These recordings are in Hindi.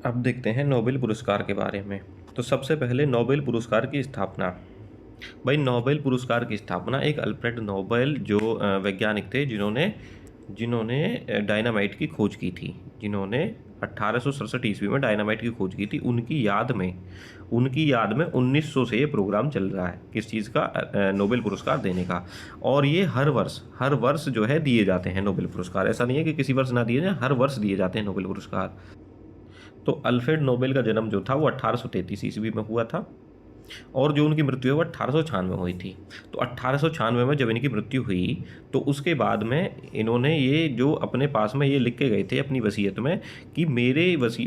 अब देखते हैं नोबेल पुरस्कार के बारे में। तो सबसे पहले नोबेल पुरस्कार की स्थापना। भाई नोबेल पुरस्कार की स्थापना एक अल्फ्रेड नोबेल जो वैज्ञानिक थे जिन्होंने जिन्होंने डायनामाइट की खोज की थी, जिन्होंने 1867 ईस्वी में डायनामाइट की खोज की थी, उनकी याद में 1900 से ये प्रोग्राम चल रहा है किस चीज़ का, नोबेल पुरस्कार देने का। और ये हर वर्ष जो है दिए जाते हैं नोबेल पुरस्कार। ऐसा नहीं है कि किसी वर्ष ना दिए जाए, हर वर्ष दिए जाते हैं नोबेल पुरस्कार। तो अल्फ्रेड नोबेल का जन्म जो था वो 1833 ईस्वी में हुआ था और जो उनकी मृत्यु है वो 1896 में हुई थी। तो 1896 में जब इनकी मृत्यु हुई तो उसके बाद में इन्होंने ये जो अपने पास में ये लिख के गए थे अपनी वसीयत में कि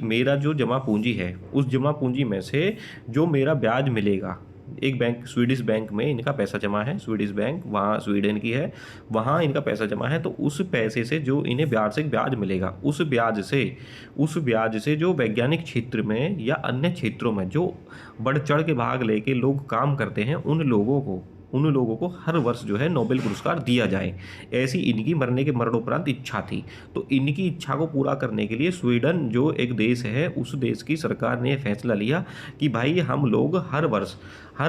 मेरा जो जमा पूंजी है उस जमा पूंजी में से जो मेरा ब्याज मिलेगा, एक बैंक स्वीडिश बैंक में इनका पैसा जमा है, स्वीडिश बैंक वहाँ स्वीडन की है, वहाँ इनका पैसा जमा है। तो उस पैसे से जो इन्हें वार्षिक ब्याज मिलेगा, उस ब्याज से जो वैज्ञानिक क्षेत्र में या अन्य क्षेत्रों में जो बढ़ चढ़ के भाग लेके लोग काम करते हैं उन लोगों को हर वर्ष जो है नोबेल पुरस्कार दिया जाए, ऐसी इनकी मरने के मरणोपरांत इच्छा थी। तो इनकी इच्छा को पूरा करने के लिए स्वीडन जो एक देश है उस देश की सरकार ने फैसला लिया कि भाई हम लोग हर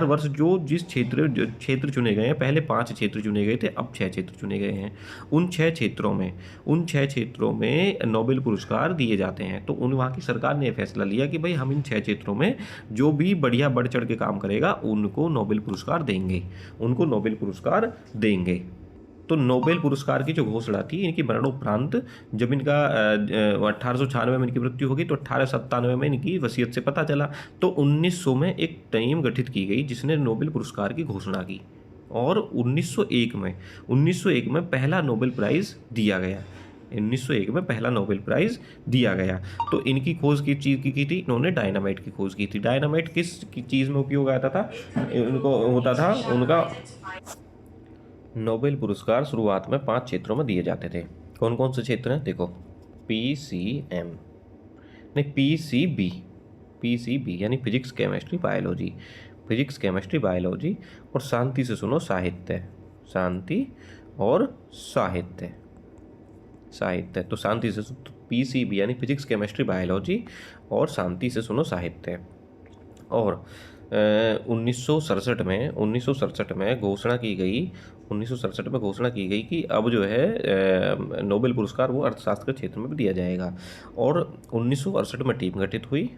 वर्ष जो क्षेत्र चुने गए हैं, पहले 5 क्षेत्र चुने गए थे, अब 6 क्षेत्र चुने गए हैं, उन 6 क्षेत्रों में नोबेल पुरस्कार दिए जाते हैं। तो वहाँ की सरकार ने फैसला लिया कि भाई हम इन 6 क्षेत्रों में जो भी बढ़िया बढ़ चढ़ के काम करेगा उनको नोबेल पुरस्कार देंगे। तो नोबेल पुरस्कार की जो घोषणा थी इनकी मरणोपरांत, जब इनका 1896 में इनकी मृत्यु होगी तो 1897 में इनकी वसीयत से पता चला। तो 1900 में एक टीम गठित की गई जिसने नोबेल पुरस्कार की घोषणा की और 1901 में पहला नोबेल प्राइज़ दिया गया। 1901 में पहला नोबेल प्राइज़ दिया गया। तो इनकी खोज किस चीज़ की थी, इन्होंने डायनामाइट की खोज की थी। डायनामाइट किस चीज़ में उपयोग आता था, इनको होता था उनका नोबेल पुरस्कार शुरुआत में 5 क्षेत्रों में दिए जाते थे। कौन कौन से क्षेत्र हैं देखो, PCM नहीं PCB यानी फिजिक्स केमिस्ट्री बायोलॉजी और शांति से सुनो शांति और साहित्य। तो शांति से PCB यानी फिजिक्स केमिस्ट्री बायोलॉजी और शांति से सुनो साहित्य। और 1967 में घोषणा की गई कि अब जो है नोबेल पुरस्कार वो अर्थशास्त्र के क्षेत्र में भी दिया जाएगा। और 1968 में टीम गठित हुई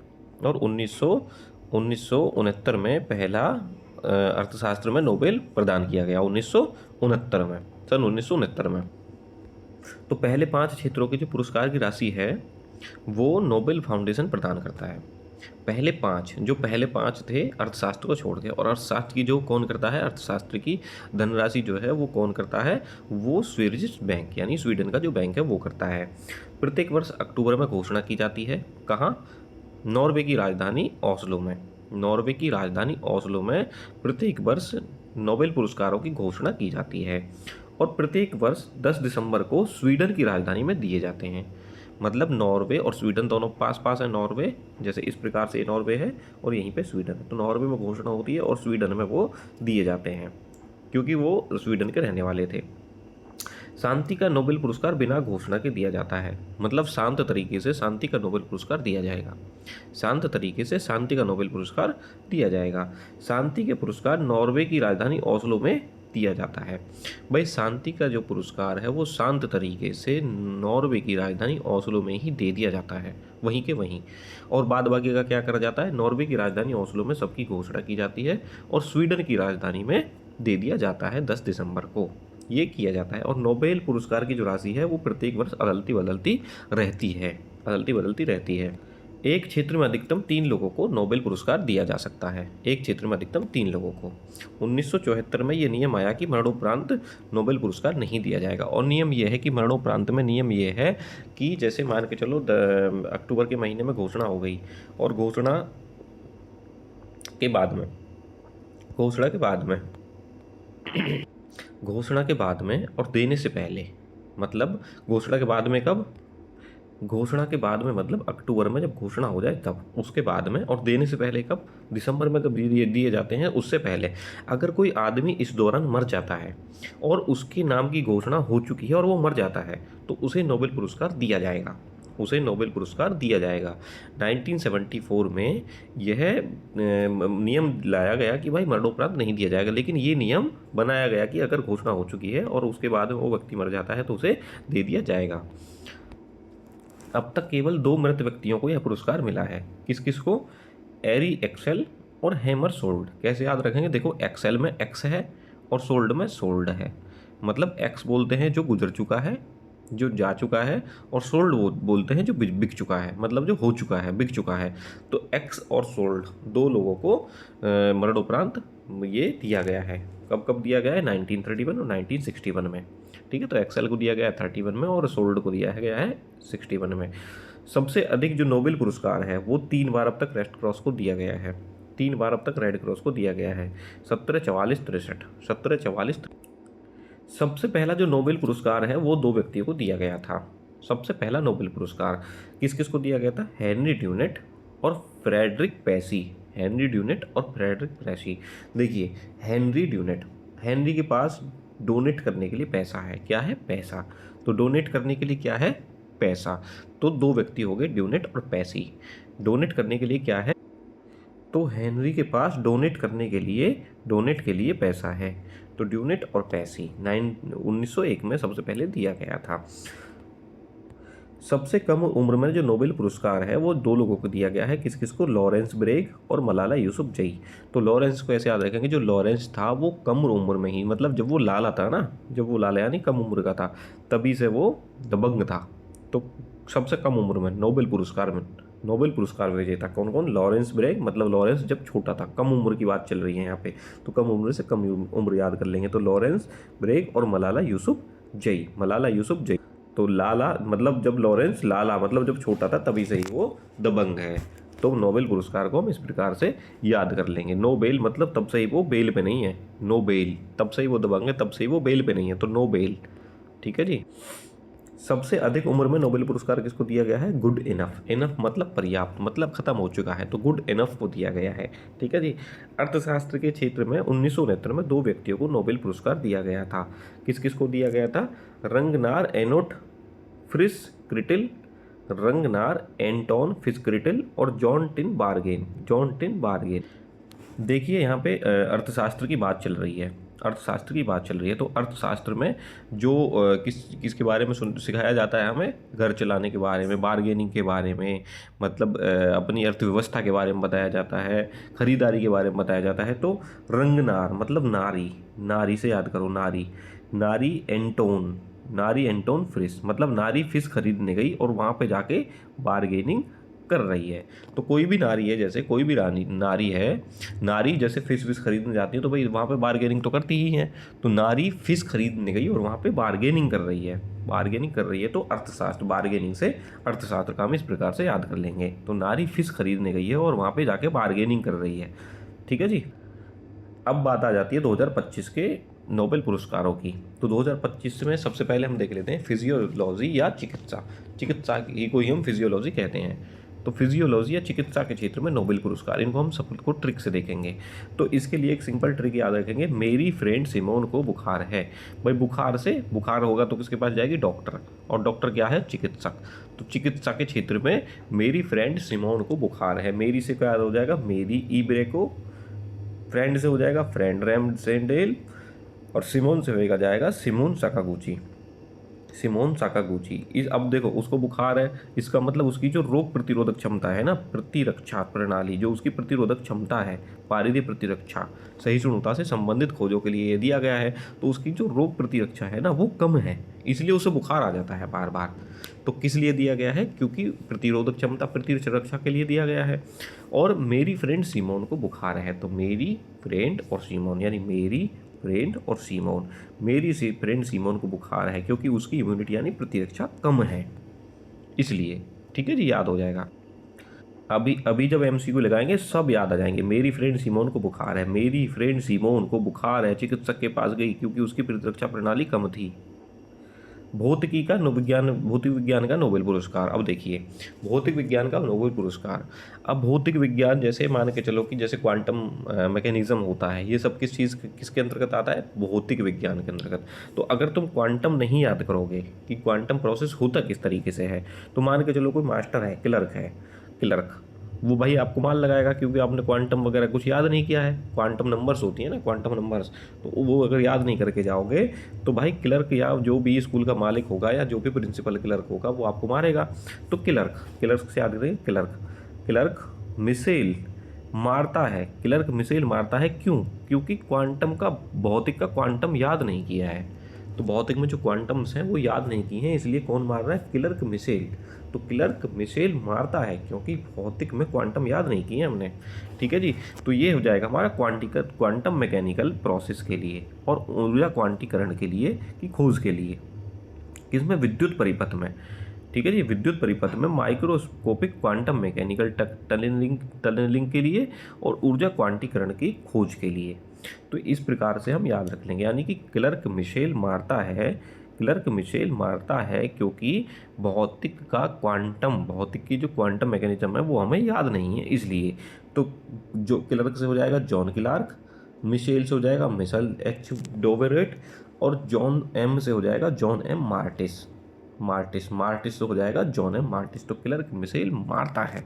और 1969 में पहला अर्थशास्त्र में नोबेल प्रदान किया गया। 1969 में तो पहले 5 क्षेत्रों की जो पुरस्कार की राशि है वो नोबेल फाउंडेशन प्रदान करता है। पहले 5 थे अर्थशास्त्र को छोड़ के, और अर्थशास्त्र की जो कौन करता है, अर्थशास्त्र की धनराशि जो है वो कौन करता है, वो स्वीडिश बैंक यानी स्वीडन का जो बैंक है वो करता है। प्रत्येक वर्ष अक्टूबर में घोषणा की जाती है। कहाँ? नॉर्वे की राजधानी ओस्लो में प्रत्येक वर्ष नोबेल पुरस्कारों की घोषणा की जाती है और प्रत्येक वर्ष 10 दिसंबर को स्वीडन की राजधानी में दिए जाते हैं। मतलब नॉर्वे और स्वीडन दोनों पास पास है। नॉर्वे जैसे इस प्रकार से नॉर्वे है और यहीं पे स्वीडन है, तो नॉर्वे में घोषणा होती है और स्वीडन में वो दिए जाते हैं क्योंकि वो स्वीडन के रहने वाले थे। शांति का नोबेल पुरस्कार बिना घोषणा के दिया जाता है, मतलब शांत तरीके से शांति का नोबेल पुरस्कार दिया जाएगा। शांति के पुरस्कार नॉर्वे की राजधानी ओस्लो में दिया जाता है। भाई शांति का जो पुरस्कार है वो शांत तरीके से नॉर्वे की राजधानी ओस्लो में ही दे दिया जाता है, वहीं के वहीं। और बाद बाकी का क्या करा जाता है, नॉर्वे की राजधानी ओस्लो में सबकी घोषणा की जाती है और स्वीडन की राजधानी में दे दिया जाता है 10 दिसंबर को, ये किया जाता है। और नोबेल पुरस्कार की जो राशि है वो प्रत्येक वर्ष बदलती रहती है। एक क्षेत्र में अधिकतम 3 लोगों को नोबेल पुरस्कार दिया जा सकता है। 1974 में ये नियम आया कि मरणोपरांत नोबेल पुरस्कार नहीं दिया जाएगा। और नियम ये है कि मरणोपरांत में नियम ये है कि जैसे मान के चलो अक्टूबर के महीने में घोषणा हो गई और घोषणा के बाद में और देने से पहले, मतलब घोषणा के बाद में कब, घोषणा के बाद में मतलब अक्टूबर में जब घोषणा हो जाए तब, उसके बाद में, और देने से पहले कब, दिसंबर में जब दिए जाते हैं उससे पहले। अगर कोई आदमी इस दौरान मर जाता है और उसके नाम की घोषणा हो चुकी है और वो मर जाता है तो उसे नोबेल पुरस्कार दिया जाएगा। उसे नोबेल पुरस्कार दिया जाएगा। 1974 में यह नियम लाया गया कि भाई मरणोपरांत नहीं दिया जाएगा, लेकिन ये नियम बनाया गया कि अगर घोषणा हो चुकी है और उसके बाद वो व्यक्ति मर जाता है तो उसे दे दिया जाएगा। अब तक केवल 2 मृत व्यक्तियों को यह पुरस्कार मिला है। किस किस को? एरी एक्सेल और हैमर सोल्ड। कैसे याद रखेंगे? देखो, एक्सेल में एक्स है और सोल्ड में सोल्ड है। मतलब एक्स बोलते हैं जो गुजर चुका है, जो जा चुका है, और सोल्ड वो बोलते हैं जो बिक चुका है, मतलब जो हो चुका है, बिक चुका है। तो एक्स और सोल्ड 2 लोगों को मरणोपरांत ये दिया गया है। कब कब दिया गया है? 1931 और 1961 में। ठीक है, तो एक्सेल को दिया गया है 31 में और सोल्ड को दिया गया है 61 में। सबसे अधिक जो नोबेल पुरस्कार है वो 3 बार अब तक रेड क्रॉस को दिया गया है। 3 बार अब तक रेड क्रॉस को दिया गया है। 17, 44, 63, 17, 44। सबसे पहला जो नोबेल पुरस्कार है वो 2 व्यक्तियों को दिया गया था। सबसे पहला नोबेल पुरस्कार किस किस को दिया गया था? हेनरी ड्यूनेट और फ्रेडरिक पेसी। हेनरी ड्यूनेट और फ्रेडरिक पेसी। देखिए, हेनरी ड्यूनेट, हेनरी के पास डोनेट करने के लिए पैसा है। क्या है? पैसा। तो डोनेट करने के लिए क्या है? पैसा। तो 2 व्यक्ति हो गए, ड्यूनेट और पेसी। डोनेट करने के लिए क्या है? तो हेनरी के पास डोनेट के लिए पैसा है। तो ड्यूनेट और पेसी 1901 में सबसे पहले दिया गया था। सबसे कम उम्र में जो नोबेल पुरस्कार है वो 2 लोगों को दिया गया है। किस किस को? लॉरेंस ब्रेग और मलाला यूसुफजई। तो लॉरेंस को ऐसे याद रखेंगे, जो लॉरेंस था वो कम उम्र में ही, मतलब जब वो लाला था ना, जब वो लाला यानी कम उम्र का था, तभी से वो दबंग था। तो सबसे कम उम्र में नोबेल पुरस्कार विजेता कौन कौन? लॉरेंस ब्रेग, मतलब लॉरेंस जब छोटा था, कम उम्र की बात चल रही है यहाँ पे, तो कम उम्र से कम उम्र याद कर लेंगे। तो लॉरेंस ब्रेग और मलाला यूसुफजई। तो लाला मतलब जब लॉरेंस, लाला मतलब जब छोटा था, तभी से ही वो दबंग है। तो नोबेल पुरस्कार को हम इस प्रकार से याद कर लेंगे। नोबेल मतलब तब से ही वो बेल पे नहीं है, नोबेल तब से ही वो दबंग है, तब से ही वो बेल पे नहीं है, तो नोबेल। ठीक है जी। सबसे अधिक उम्र में नोबेल पुरस्कार किसको दिया गया है? Good enough. इनफ मतलब पर्याप्त, मतलब खत्म हो चुका है, तो गुड इनफ को दिया गया है। ठीक है जी। अर्थशास्त्र के क्षेत्र में 1969 में 2 व्यक्तियों को नोबेल पुरस्कार दिया गया था। किस किस को दिया गया था? रंगनार एंटोन फिस्क्रिटल और जॉन टिन बार्गेन। देखिए, यहाँ पे अर्थशास्त्र की बात चल रही है। तो अर्थशास्त्र में जो किसके बारे में सिखाया जाता है हमें? घर चलाने के बारे में, बार्गेनिंग के बारे में, मतलब अपनी अर्थव्यवस्था के बारे में बताया जाता है, खरीदारी के बारे में बताया जाता है। तो रंगनार मतलब नारी से याद करो, नारी एंटोन फिश, मतलब नारी फिश खरीदने गई और वहाँ पे जाके बार्गेनिंग कर रही है। तो कोई भी नारी है, जैसे कोई भी नारी जैसे फिश खरीदने जाती है तो भाई वहाँ पे बार्गेनिंग तो करती ही है। तो नारी फिश खरीदने गई और वहाँ पे बार्गेनिंग कर रही है। तो अर्थशास्त्र, बार्गेनिंग से अर्थशास्त्र का हम इस प्रकार से याद कर लेंगे। तो नारी फिश खरीदने गई है और वहाँ पे जाके बार्गेनिंग कर रही है। ठीक है जी। अब बात आ जाती है 2025 के नोबेल पुरस्कारों की। तो 2025 में सबसे पहले हम देख लेते हैं फिजियोलॉजी या चिकित्सा ही को ही हम फिजियोलॉजी कहते हैं। तो फिजियोलॉजी या चिकित्सा के क्षेत्र में नोबेल पुरस्कार, इनको हम सबको ट्रिक से देखेंगे। तो इसके लिए एक सिंपल ट्रिक याद रखेंगे। मेरी फ्रेंड सिमोन को बुखार है। भाई बुखार होगा तो किसके पास जाएगी? डॉक्टर। और डॉक्टर क्या है? चिकित्सक। तो चिकित्सा के क्षेत्र में मेरी फ्रेंड सिमोन को बुखार है। मेरी से क्या याद हो जाएगा? मेरी इब्रेको। फ्रेंड से हो जाएगा फ्रेंड रेमसेंडेल। और सिमोन से होगा जाएगा सिमोन साकागुची। इस अब देखो, उसको बुखार है, इसका मतलब उसकी जो रोग प्रतिरोधक क्षमता है ना, प्रतिरक्षा प्रणाली, जो उसकी प्रतिरोधक क्षमता है, पारिदीय प्रतिरक्षा सहिष्णुता से संबंधित खोजों के लिए ये दिया गया है। तो उसकी जो रोग प्रतिरक्षा है ना वो कम है, इसलिए उसे बुखार आ जाता है बार बार। तो किस लिए दिया गया है? क्योंकि प्रतिरोधक क्षमता, प्रतिरक्षा के लिए दिया गया है। और मेरी फ्रेंड सिमोन को बुखार है, तो मेरी फ्रेंड और सिमोन, यानी मेरी फ्रेंड सिमोन को बुखार है क्योंकि उसकी इम्यूनिटी यानी प्रतिरक्षा कम है, इसलिए। ठीक है जी, याद हो जाएगा। अभी जब एमसीक्यू लगाएंगे सब याद आ जाएंगे। मेरी फ्रेंड सिमोन को बुखार है, चिकित्सक के पास गई क्योंकि उसकी प्रतिरक्षा प्रणाली कम थी। भौतिकी का भौतिक विज्ञान का नोबेल पुरस्कार। अब देखिए, भौतिक विज्ञान का नोबेल पुरस्कार। अब भौतिक विज्ञान जैसे मान के चलो कि जैसे क्वांटम मैकेनिज्म होता है, ये सब किसके अंतर्गत आता है? भौतिक विज्ञान के अंतर्गत। तो अगर तुम क्वांटम नहीं याद करोगे कि क्वांटम प्रोसेस होता किस तरीके से है, तो मान के चलो कोई मास्टर है, क्लर्क, वो भाई आपको माल लगाएगा क्योंकि आपने क्वांटम वगैरह कुछ याद नहीं किया है। क्वांटम नंबर्स होती है ना, क्वांटम नंबर्स, तो वो अगर याद नहीं करके जाओगे तो भाई क्लर्क या जो भी स्कूल का मालिक होगा या जो भी प्रिंसिपल क्लर्क होगा वो आपको मारेगा। तो क्लर्क से याद करेंगे, क्लर्क मिसेल मारता है, क्लर्क मिसेल मारता है। क्यों? क्योंकि भौतिक का क्वांटम याद नहीं किया है। तो भौतिक में जो क्वांटम्स हैं वो याद नहीं किए हैं, इसलिए कौन मार रहा है? क्लर्क मिसेल। तो क्लर्क मिसेल मारता है क्योंकि भौतिक में क्वांटम याद नहीं किए हमने। ठीक है जी। तो ये हो जाएगा हमारा क्वांटम मैकेनिकल प्रोसेस के लिए और ऊर्जा क्वांटीकरण के लिए की खोज के लिए, किसमें? विद्युत परिपथ में। ठीक है जी। विद्युत परिपथ में माइक्रोस्कोपिक क्वांटम मैकेनिकल टनलिंग के लिए और ऊर्जा क्वांटीकरण की खोज के लिए। तो इस प्रकार से हम याद रख लेंगे, यानी कि क्लर्क मिशेल मारता है क्योंकि भौतिक की जो क्वांटम मैकेनिज्म है वो हमें याद नहीं है, इसलिए। तो जो क्लर्क से हो जाएगा जॉन क्लार्क, मिशेल से हो जाएगा मिशेल एच डोवेरेट, और जॉन एम से हो जाएगा जॉन एम मार्टिस से हो जाएगा जॉन एम मार्टिस। तो क्लर्क मिशेल मारता है।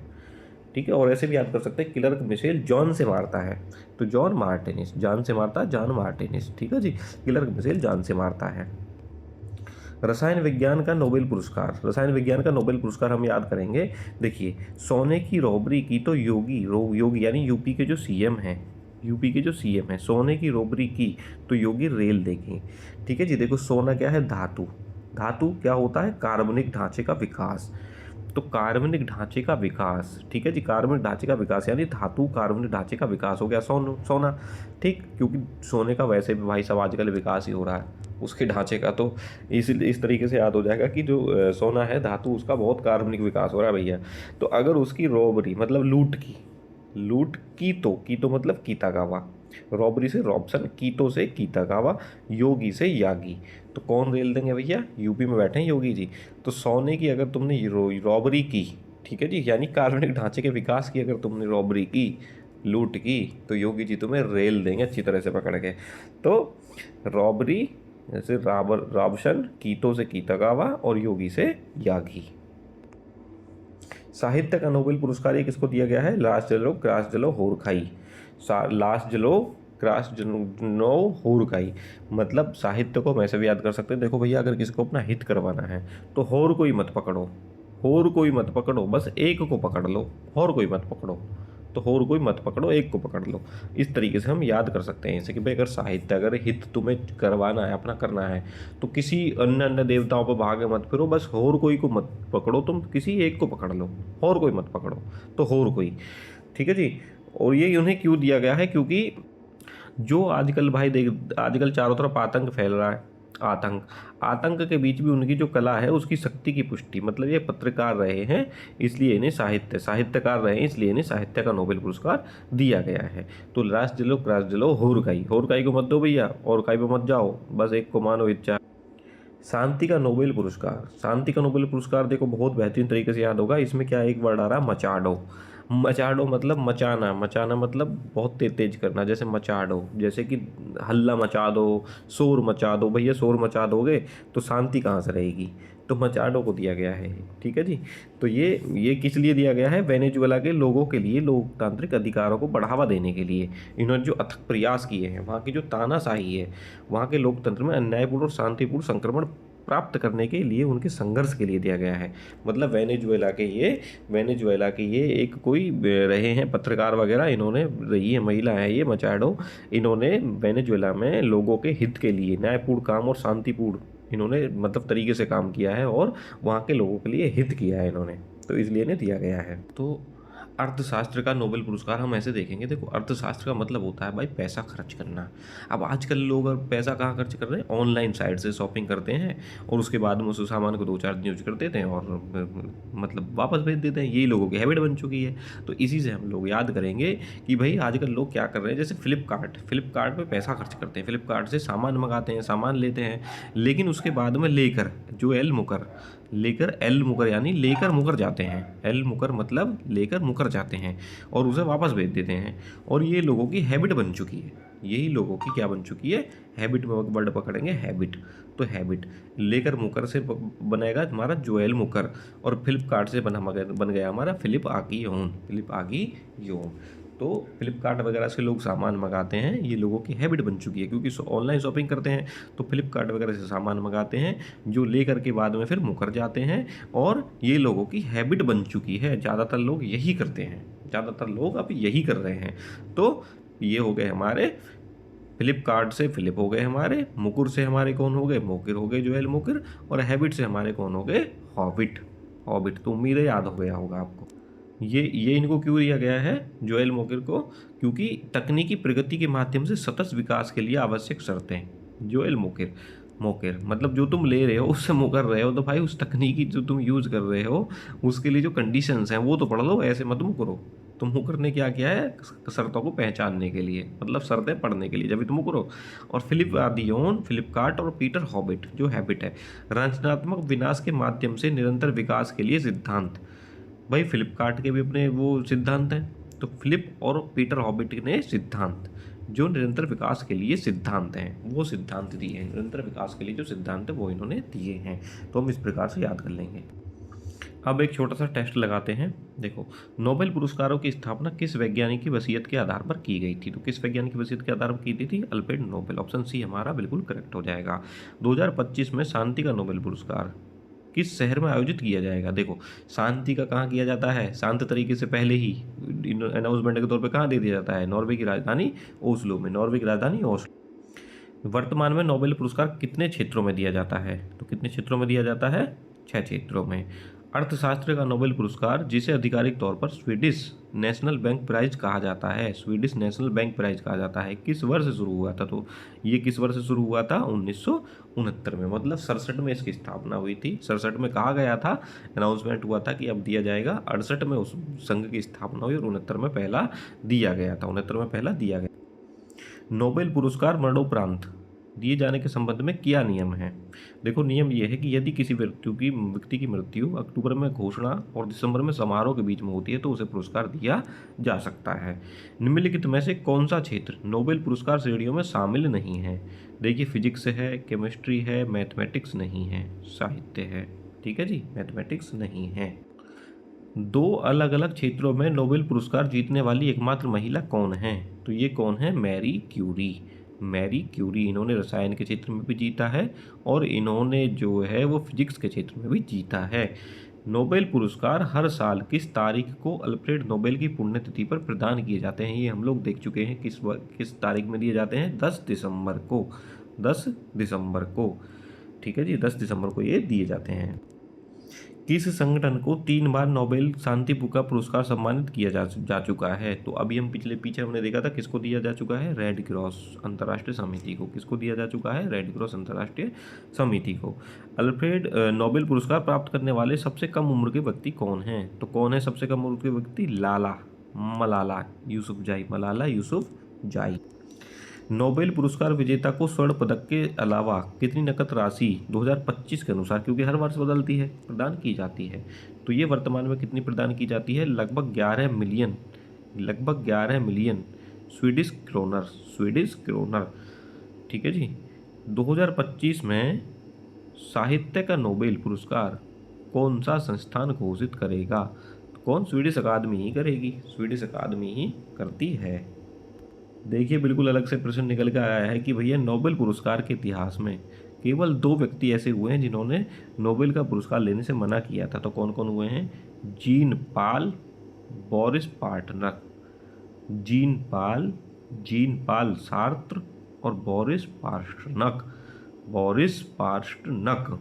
ठीक है। और ऐसे भी याद कर सकते हैं, क्लर्क मिशेल जॉन से मारता है तो जॉन मार्टिनिस, जॉन से मारता है जॉन मार्टिनिस। ठीक है जी। क्लर्क मिशेल जॉन से मारता है। रसायन विज्ञान का नोबेल पुरस्कार हम याद करेंगे। देखिए, सोने की रॉबरी की तो योगी यानी यूपी के जो सीएम हैं, सोने की रॉबरी की तो योगी रेल देखें। ठीक है जी। देखो, सोना क्या है? धातु क्या होता है? कार्बनिक ढांचे का विकास। तो कार्बनिक ढांचे का विकास, ठीक है जी, कार्बनिक ढांचे का विकास यानी धातु कार्बनिक ढांचे का विकास हो गया सोना। ठीक, क्योंकि सोने का वैसे भी भाई सब आजकल विकास ही हो रहा है उसके ढांचे का, तो इस तरीके से याद हो जाएगा कि जो सोना है धातु, उसका बहुत कार्बनिक विकास हो रहा है भैया। तो अगर उसकी रॉबरी मतलब लूट की तो मतलब कीतागावा, रॉबरी से रॉबसन, कीतो से कीतागावा, योगी से यागी। तो कौन रेल देंगे भैया? यूपी में बैठे हैं योगी जी। तो सोने की अगर तुमने रॉबरी की, ठीक है जी, यानी कार्बनिक ढांचे के विकास की अगर तुमने रॉबरी की, लूट की, तो योगी जी तुम्हें रेल देंगे अच्छी तरह से पकड़ के। तो रॉबरी जैसे रॉबसन, कीतो से कीतागावा और योगी से यागी। साहित्य का नोबेल पुरस्कार ये किसको दिया गया है? लास्ट जलो होरखाई। मतलब साहित्य को हम ऐसे भी याद कर सकते हैं। देखो भैया, अगर किसी को अपना हित करवाना है तो होर कोई मत पकड़ो, बस एक को पकड़ लो, और कोई मत पकड़ो। तो होर कोई मत पकड़ो, एक को पकड़ लो। इस तरीके से हम याद कर सकते हैं इसे कि भाई अगर हित तुम्हें करवाना है, अपना करना है, तो किसी अन्य देवताओं पर भागे मत फिरो, बस होर कोई को मत पकड़ो, तुम किसी एक को पकड़ लो, और कोई मत पकड़ो। तो होर कोई, ठीक है जी। और ये उन्हें क्यों दिया गया है? क्योंकि जो आजकल भाई आजकल चारों तरफ आतंक फैल रहा है, आतंक के बीच भी उनकी जो कला है उसकी शक्ति की पुष्टि, मतलब ये पत्रकार रहे हैं इसलिए इन्हें साहित्यकार रहे हैं इसलिए इन्हें साहित्य का नोबेल पुरस्कार दिया गया है। तो लास्ट जलो क्रास जलो होरकाई को मत दो भैया, और काई पे मत जाओ, बस एक को मानो इच्छा। शांति का नोबेल पुरस्कार देखो बहुत बेहतरीन तरीके से याद होगा। इसमें क्या एक वर्ड आ रहा है? मचाडो मतलब मचाना मतलब बहुत तेज करना, जैसे मचाडो, जैसे कि हल्ला मचा दो, शोर मचा दो। भैया शोर मचा दोगे तो शांति कहाँ से रहेगी? तो मचाडो को दिया गया है। ठीक है जी। तो ये किस लिए दिया गया है? वेनेजुएला के लोगों के लिए लोकतांत्रिक अधिकारों को बढ़ावा देने के लिए इन्होंने जो अथक प्रयास किए हैं, वहाँ की जो तानाशाही है, वहाँ के लोकतंत्र में अन्यायपूर्ण और शांतिपूर्ण संक्रमण प्राप्त करने के लिए उनके संघर्ष के लिए दिया गया है। मतलब वेनेजुएला के ये एक कोई रहे हैं पत्रकार वगैरह, इन्होंने रही है महिला है ये मचाडो, इन्होंने वेनेजुएला में लोगों के हित के लिए न्यायपूर्ण काम और शांतिपूर्ण इन्होंने मतलब तरीके से काम किया है और वहाँ के लोगों के लिए हित किया है इन्होंने, तो इसलिए इन्हें दिया गया है। तो अर्थशास्त्र का नोबेल पुरस्कार हम ऐसे देखेंगे। देखो, अर्थशास्त्र का मतलब होता है भाई पैसा खर्च करना। अब आजकल लोग पैसा कहाँ खर्च कर रहे हैं, ऑनलाइन साइट से शॉपिंग करते हैं और उसके बाद में उस सामान को 2-4 दिन यूज कर देते हैं और मतलब वापस भेज देते हैं। यही लोगों की हैबिट बन चुकी है। तो इसी से हम लोग याद करेंगे कि भाई आजकल लोग क्या कर रहे हैं। जैसे फ्लिपकार्ट पे पैसा खर्च करते हैं, फ्लिपकार्ट से सामान मंगाते हैं, सामान लेते हैं, लेकिन उसके बाद में एल मुकर यानी लेकर मुकर जाते हैं। एल मुकर मतलब लेकर मुकर जाते हैं और उसे वापस भेज देते हैं। और ये लोगों की हैबिट बन चुकी है। यही लोगों की क्या बन चुकी है, हैबिट में वर्ड पकड़ेंगे, हैबिट। तो हैबिट लेकर मुकर से बनेगा हमारा जोएल मुकर और फ्लिपकार्ट से बन गया हमारा फिलिप आगी योन। तो फ्लिपकार्ट वगैरह से लोग सामान मंगाते हैं, ये लोगों की हैबिट बन चुकी है क्योंकि ऑनलाइन शॉपिंग करते हैं तो फ्लिपकार्ट वगैरह से सामान मंगाते हैं जो लेकर के बाद में फिर मुकर जाते हैं और ये लोगों की हैबिट बन चुकी है। ज़्यादातर लोग यही करते हैं, ज़्यादातर लोग अब यही कर रहे हैं। तो ये हो गए हमारे फ्लिपकार्ट से फिलिप हो गए हमारे, मुकुर से हमारे कौन हो गए, मोकिर हो गए, जोएल मुकिर, और हैबिट से हमारे कौन हो गए, हॉबिट। तो उम्मीद है याद हो गया होगा आपको। ये इनको क्यों दिया गया है जोएल मोकिर को, क्योंकि तकनीकी प्रगति के माध्यम से सतत विकास के लिए आवश्यक शर्तें। जोएल मोकिर मतलब जो तुम ले रहे हो उससे मुकर रहे हो, तो भाई उस तकनीकी जो तुम यूज़ कर रहे हो उसके लिए जो कंडीशंस हैं वो तो पढ़ लो, ऐसे मत मुकरो। तुम मुकर ने क्या किया है, शर्तों को पहचानने के लिए, मतलब शर्तें पढ़ने के लिए, जब तुम मुकरो। और फिलिप आदियोन, फ्लिपकार्ट और पीटर हॉबिट जो हैबिट है, रचनात्मक विनाश के माध्यम से निरंतर विकास के लिए सिद्धांत। भाई फ्लिपकार्ट के भी अपने वो सिद्धांत हैं, तो फिलिप और पीटर हॉबिट ने सिद्धांत जो निरंतर विकास के लिए सिद्धांत हैं वो सिद्धांत दिए हैं। निरंतर विकास के लिए जो सिद्धांत है वो इन्होंने दिए हैं। तो हम इस प्रकार से याद कर लेंगे। अब एक छोटा सा टेस्ट लगाते हैं। देखो, नोबेल पुरस्कारों की स्थापना किस वैज्ञानिक की वसीयत के आधार पर की गई थी? तो किस वैज्ञानिक की वसीयत के आधार पर की थी? Alfred Nobel. ऑप्शन सी हमारा बिल्कुल करेक्ट हो जाएगा। 2025 में शांति का नोबेल पुरस्कार किस शहर में आयोजित किया जाएगा? देखो, शांति का कहाँ किया जाता है, शांत तरीके से पहले ही अनाउंसमेंट के तौर पे कहाँ दे दिया जाता है? नॉर्वे की राजधानी ओस्लो में। नॉर्वे की राजधानी ओस्लो। वर्तमान में नोबेल पुरस्कार कितने क्षेत्रों में दिया जाता है? तो कितने क्षेत्रों में दिया जाता है? 6 क्षेत्रों में। अर्थशास्त्र का नोबेल पुरस्कार जिसे आधिकारिक तौर पर स्वीडिश नेशनल बैंक प्राइज कहा जाता है, स्वीडिश नेशनल बैंक प्राइज कहा जाता है, किस वर्ष से शुरू हुआ था? तो ये किस वर्ष से शुरू हुआ था? 1969 में। मतलब 67 में इसकी स्थापना हुई थी। 67 में कहा गया था, अनाउंसमेंट हुआ था कि अब दिया जाएगा। 68 में उस संघ की स्थापना हुई और 69 में पहला दिया गया था। 69 में पहला दिया गया। नोबेल पुरस्कार मरणोपरांत दिए जाने के संबंध में क्या नियम है? देखो, नियम यह है कि यदि किसी व्यक्ति की मृत्यु अक्टूबर में घोषणा और दिसंबर में समारोह के बीच में होती है तो उसे पुरस्कार दिया जा सकता है। निम्नलिखित में से कौन सा क्षेत्र नोबेल पुरस्कार श्रेणियों में शामिल नहीं है? देखिए, फिजिक्स है, केमिस्ट्री है, मैथमेटिक्स नहीं है, साहित्य है। ठीक है जी, मैथमेटिक्स नहीं है। 2 अलग अलग क्षेत्रों में नोबेल पुरस्कार जीतने वाली एकमात्र महिला कौन है? तो ये कौन है? Marie Curie. इन्होंने रसायन के क्षेत्र में भी जीता है और इन्होंने जो है वो फिजिक्स के क्षेत्र में भी जीता है। नोबेल पुरस्कार हर साल किस तारीख को अल्फ्रेड नोबेल की पुण्यतिथि पर प्रदान किए जाते हैं? ये हम लोग देख चुके हैं किस तारीख में दिए जाते हैं? 10 दिसंबर को। ठीक है जी, 10 दिसंबर को ये दिए जाते हैं। किस संगठन को 3 बार नोबेल शांति का पुरस्कार सम्मानित किया जा चुका है? तो अभी हम पीछे हमने देखा था किसको दिया जा चुका है? रेड क्रॉस अंतर्राष्ट्रीय समिति को। किसको दिया जा चुका है? रेड क्रॉस अंतर्राष्ट्रीय समिति को। अल्फ्रेड नोबेल पुरस्कार प्राप्त करने वाले सबसे कम उम्र के व्यक्ति कौन हैं? तो कौन है सबसे कम उम्र के व्यक्ति? मलाला यूसुफजाई। नोबेल पुरस्कार विजेता को स्वर्ण पदक के अलावा कितनी नकद राशि 2025 के अनुसार, क्योंकि हर वर्ष बदलती है, प्रदान की जाती है? तो ये वर्तमान में कितनी प्रदान की जाती है? लगभग 11 मिलियन स्वीडिश क्रोनर। ठीक है जी। 2025 में साहित्य का नोबेल पुरस्कार कौन सा संस्थान घोषित करेगा? तो कौन? स्वीडिश अकादमी ही करेगी, स्वीडिश अकादमी ही करती है। देखिए, बिल्कुल अलग से प्रश्न निकल कर आया है कि भैया नोबेल पुरस्कार के इतिहास में केवल 2 व्यक्ति ऐसे हुए हैं जिन्होंने नोबेल का पुरस्कार लेने से मना किया था। तो कौन कौन हुए हैं? जीन पाल सार्त्र और बोरिस पास्टर्नक।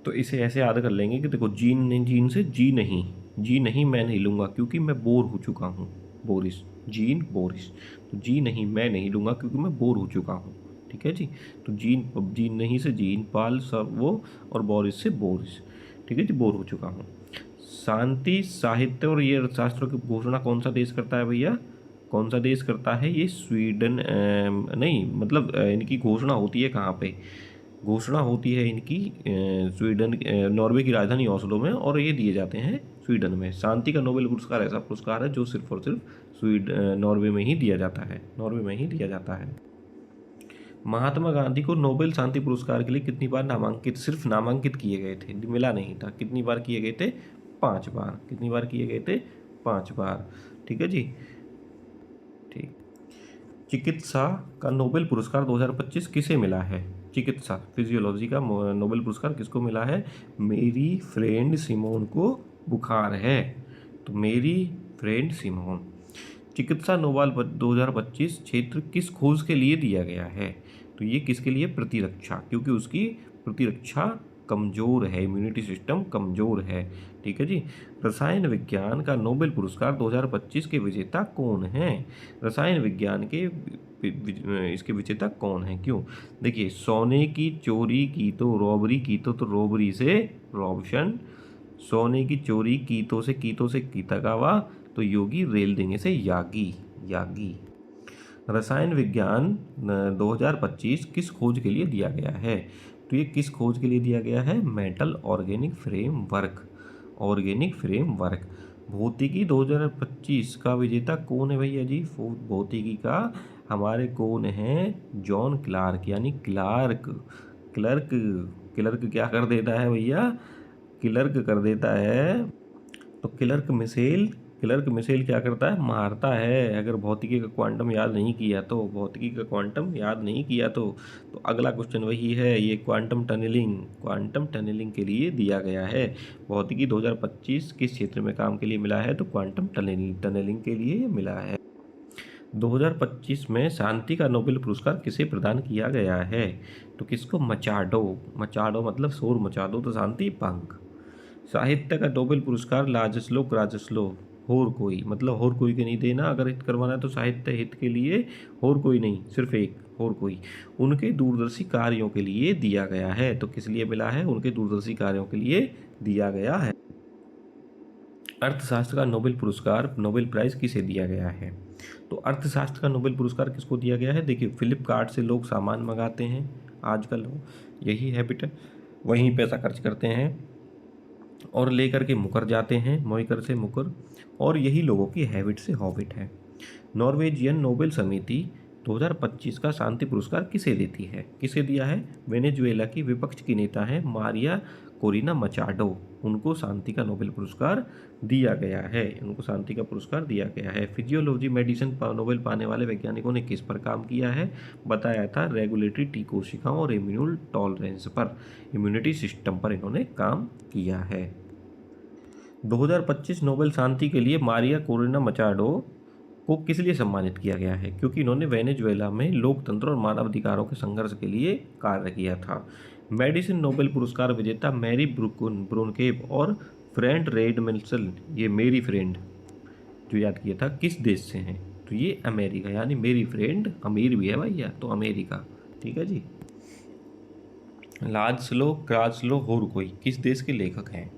तो इसे ऐसे याद कर लेंगे कि देखो, जीन से जी नहीं, जी नहीं मैं नहीं लूँगा क्योंकि मैं बोर हो चुका हूँ। Boris, gene Boris. तो जी नहीं मैं नहीं लूँगा क्योंकि मैं बोर हो चुका हूँ। ठीक है जी। तो जीन नहीं से जीन, पाल सब वो, और बोरिस से बोरिस। ठीक है जी, बोर हो चुका हूँ। शांति साहित्य और ये अर्थशास्त्रों की घोषणा कौन सा देश करता है भैया? कौन सा देश करता है ये? स्वीडन नहीं, मतलब इनकी घोषणा होती है कहाँ पे? घोषणा होती है इनकी स्वीडन, नॉर्वे की राजधानी ओस्लो में, और ये दिए जाते हैं स्वीडन में। शांति का नोबेल पुरस्कार ऐसा पुरस्कार है जो सिर्फ और सिर्फ नॉर्वे में ही दिया जाता है, नॉर्वे में ही दिया जाता है। महात्मा गांधी को नोबेल शांति पुरस्कार के लिए कितनी बार नामांकित, सिर्फ नामांकित किए गए थे, मिला नहीं था। कितनी बार किए गए थे? 5 बार। कितनी बार किए गए थे? 5 बार। ठीक है जी, ठीक। चिकित्सा का नोबेल पुरस्कार 2025 किसे मिला है? चिकित्सा, फिजियोलॉजी का नोबेल पुरस्कार किसको मिला है? मेरी फ्रेंड सिमोन को बुखार है, तो मेरी फ्रेंड सिमोन। चिकित्सा नोबेल 2025 क्षेत्र किस खोज के लिए दिया गया है? तो ये किसके लिए? प्रतिरक्षा, क्योंकि उसकी प्रतिरक्षा कमज़ोर है, इम्यूनिटी सिस्टम कमज़ोर है। ठीक है जी। रसायन विज्ञान का नोबेल पुरस्कार 2025 के विजेता कौन हैं? रसायन विज्ञान के इसके विजेता कौन हैं? क्यों? देखिए, सोने की चोरी की तो रॉबरी की तो रॉबरी से रॉबशन, सोने की चोरी कीतो से कीतागावा, तो योगी रेल देंगे से यागी, यागी। रसायन विज्ञान 2025 किस खोज के लिए दिया गया है? तो ये किस खोज के लिए दिया गया है? Metal organic framework, organic framework. भौतिकी 2025 का विजेता कौन है भैया जी? भौतिकी का हमारे कौन है? जॉन क्लार्क, यानी क्लार्क। क्लर्क, क्लर्क क्या कर देता है भैया? क्लर्क कर देता है। तो क्लर्क मिसेल क्या करता है? मारता है। अगर भौतिकी का क्वांटम याद नहीं किया तो, भौतिकी का क्वांटम याद नहीं किया तो अगला क्वेश्चन वही है, ये क्वांटम टनलिंग, क्वांटम टनलिंग के लिए दिया गया है। भौतिकी 2025 किस क्षेत्र में काम के लिए मिला है? तो क्वांटम टनलिंग के लिए मिला है। 2025 में शांति का नोबेल पुरस्कार किसे प्रदान किया गया है? तो किसको? मचाडो। मचाडो मतलब शोर मचा दो, तो शांति पंख। साहित्य का नोबेल पुरस्कार लाजस्लो क्राजस्लो, होर कोई, मतलब होर कोई के नहीं देना, अगर हित करवाना है तो साहित्य हित के लिए, होर कोई नहीं, सिर्फ एक, होर कोई। उनके दूरदर्शी कार्यों के लिए दिया गया है। तो किस लिए मिला है? उनके दूरदर्शी कार्यों के लिए दिया गया है। अर्थशास्त्र का नोबेल पुरस्कार, नोबेल प्राइज किसे दिया गया है? तो अर्थशास्त्र का नोबेल पुरस्कार किसको दिया गया है? देखिए, फ्लिपकार्ट से लोग सामान मंगाते हैं आजकल, यही हैबिट है, वहीं पैसा खर्च करते हैं और लेकर के मुकर जाते हैं, मोइकर से मुकर, और यही लोगों की हैबिट से हॉबिट है। नॉर्वेजियन नोबेल समिति 2025 का शांति पुरस्कार किसे देती है? किसे दिया है? वेनेजुएला की विपक्ष की नेता है मारिया कोरिना मचाडो, उनको शांति का नोबेल पुरस्कार दिया गया है, उनको शांति का पुरस्कार दिया गया है। फिजियोलॉजी मेडिसिन नोबेल पाने वाले वैज्ञानिकों ने किस पर काम किया है? बताया था रेगुलेटरी टी कोशिकाओं और इम्यून टॉलरेंस पर, इम्यूनिटी सिस्टम पर इन्होंने काम किया है। 2025 नोबेल शांति के लिए मारिया कोरिना मचाडो को किस लिए सम्मानित किया गया है? क्योंकि इन्होंने वेनेजुएला में लोकतंत्र और मानवाधिकारों के संघर्ष के लिए कार्य किया था। मेडिसिन नोबेल पुरस्कार विजेता मैरी ब्रोनकेप और फ्रेंड रेड मिल्सन, ये मेरी फ्रेंड जो याद किया था, किस देश से हैं? तो ये अमेरिका, यानी मेरी फ्रेंड अमीर भी है भैया, तो अमेरिका। ठीक है जी। लाजस्लो क्राजस्लो होरकोई किस देश के लेखक हैं?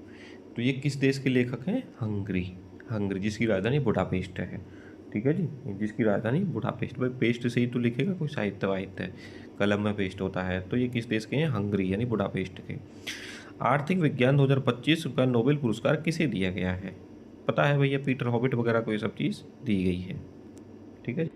तो ये किस देश के लेखक हैं? हंगरी, हंगरी, जिसकी राजधानी बुडापेस्ट है। ठीक है जी, जिसकी राजधानी बुडापेस्ट। भाई पेस्ट से ही तो लिखेगा कोई साहित्य वाहित्य, कलम में पेस्ट होता है। तो ये किस देश के हैं? हंगरी, यानी बुडापेस्ट के। आर्थिक विज्ञान 2025 का नोबेल पुरस्कार किसे दिया गया है? पता है भैया, पीटर हॉबिट वगैरह को ये सब चीज़ दी गई है। ठीक है।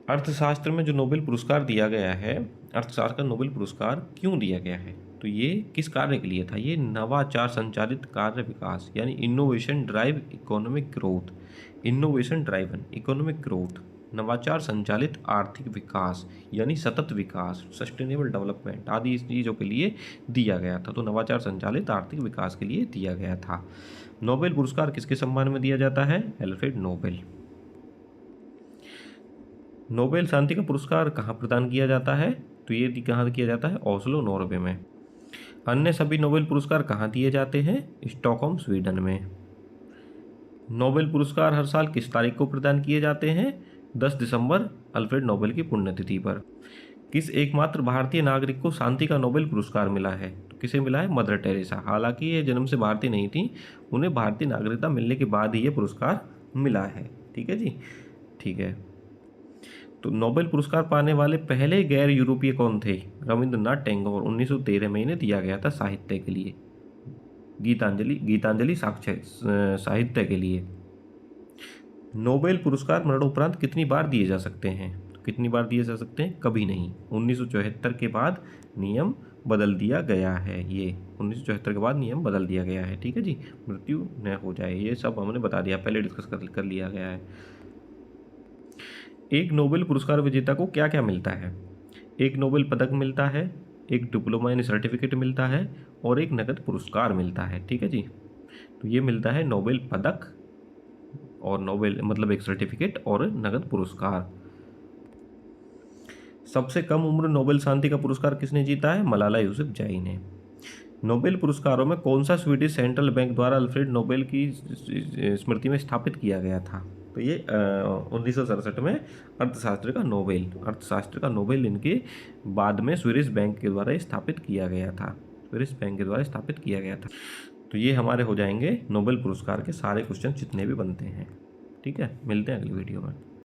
अर्थशास्त्र में जो नोबेल पुरस्कार दिया गया है, अर्थशास्त्र का नोबेल पुरस्कार क्यों दिया गया है? तो ये किस कार्य के लिए था? ये नवाचार संचालित कार्य विकास, यानी innovation drive economic growth, innovation driven economic growth, नवाचार संचालित आर्थिक विकास, यानी सतत विकास, सस्टेनेबल डेवलपमेंट आदि इस चीज़ों के लिए दिया गया था। तो नवाचार संचालित आर्थिक विकास के लिए दिया गया था। नोबेल पुरस्कार किसके सम्मान में दिया जाता है? Alfred Nobel. नोबेल शांति का पुरस्कार कहाँ प्रदान किया जाता है? तो ये कहाँ किया जाता है? ओस्लो, नॉर्वे में। अन्य सभी नोबेल पुरस्कार कहाँ दिए जाते हैं? स्टॉकहोम, स्वीडन में। नोबेल पुरस्कार हर साल किस तारीख को प्रदान किए जाते हैं? 10 दिसंबर, अल्फ्रेड नोबेल की पुण्यतिथि पर। किस एकमात्र भारतीय नागरिक को शांति का नोबेल पुरस्कार मिला है? तो किसे मिला है? Mother Teresa. हालांकि ये जन्म से भारतीय नहीं थी, उन्हें भारतीय नागरिकता मिलने के बाद ही ये पुरस्कार मिला है। ठीक है जी, ठीक है। तो नोबेल पुरस्कार पाने वाले पहले गैर यूरोपीय कौन थे? रविंद्रनाथ टैगोर। 1913 में इन्हें दिया गया था साहित्य के लिए, गीतांजलि साहित्य के लिए। नोबेल पुरस्कार मरणोपरांत कितनी बार दिए जा सकते हैं? तो कितनी बार दिए जा सकते हैं? कभी नहीं। 1974 के बाद नियम बदल दिया गया है। ये 1974 के बाद नियम बदल दिया गया है। ठीक है जी, मृत्यु न हो जाए, ये सब हमने बता दिया, पहले डिस्कस कर लिया गया है। एक नोबेल पुरस्कार विजेता को क्या क्या मिलता है? एक नोबेल पदक मिलता है, एक डिप्लोमा यानी सर्टिफिकेट मिलता है, और एक नगद पुरस्कार मिलता है। ठीक है जी, तो ये मिलता है नोबेल पदक और नोबेल मतलब एक सर्टिफिकेट और नगद पुरस्कार। सबसे कम उम्र नोबेल शांति का पुरस्कार किसने जीता है? मलाला यूसुफजई ने। नोबेल पुरस्कारों में कौन सा स्वीडिश सेंट्रल बैंक द्वारा अल्फ्रेड नोबेल की स्मृति में स्थापित किया गया था? तो ये 1967 में अर्थशास्त्र का नोबेल इनके बाद में स्वीडिश बैंक के द्वारा स्थापित किया गया था। स्वीडिश बैंक के द्वारा स्थापित किया गया था। तो ये हमारे हो जाएंगे नोबेल पुरस्कार के सारे क्वेश्चन जितने भी बनते हैं। ठीक है, मिलते हैं अगली वीडियो में।